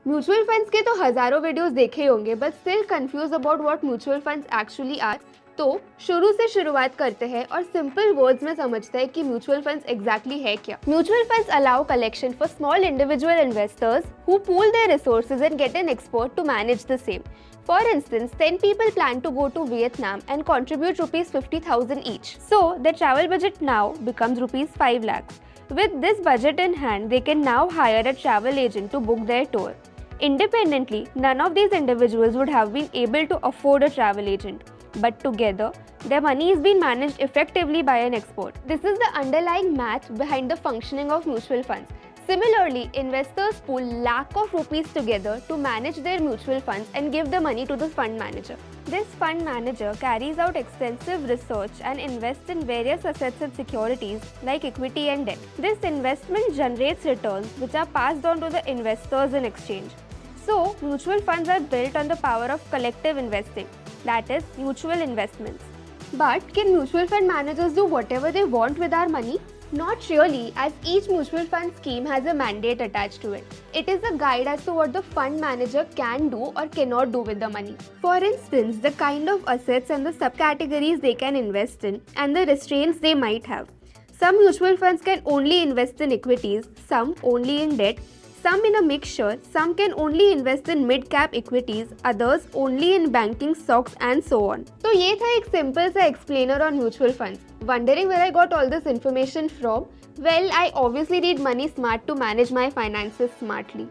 Mutual funds के तो हजारों वीडियोस देखे होंगे but still confuse about what mutual funds actually are. तो शुरू से शुरुआत करते हैं और सिंपल वर्ड्स में समझते हैं कि म्यूचुअल फंड्स एग्जैक्टली है क्या। Mutual funds allow collection for small individual investors who pool their resources and get an expert to manage the same. For instance, 10 people plan to go to Vietnam and contribute rupees 50,000 each. So, their travel budget now becomes rupees 5 lakhs. With this budget in hand, they can now hire a travel agent to book their tour. Independently, none of these individuals would have been able to afford a travel agent. But together, their money is being managed effectively by an expert. This is the underlying math behind the functioning of mutual funds. Similarly, investors pool lakhs of rupees together to manage their mutual funds and give the money to the fund manager. This fund manager carries out extensive research and invests in various assets and securities like equity and debt. This investment generates returns which are passed on to the investors in exchange. So, mutual funds are built on the power of collective investing, that is, mutual investments. But can mutual fund managers do whatever they want with our money? Not really, as each mutual fund scheme has a mandate attached to it. It is a guide as to what the fund manager can do or cannot do with the money. For instance, the kind of assets and the subcategories they can invest in and the restraints they might have. Some mutual funds can only invest in equities, some only in debt, some in a mixture, some can only invest in mid-cap equities, others only in banking stocks and so on. तो ये था एक simple सा explainer on mutual funds. Wondering where I got all this information from? Well, I obviously read Money Smart to manage my finances smartly.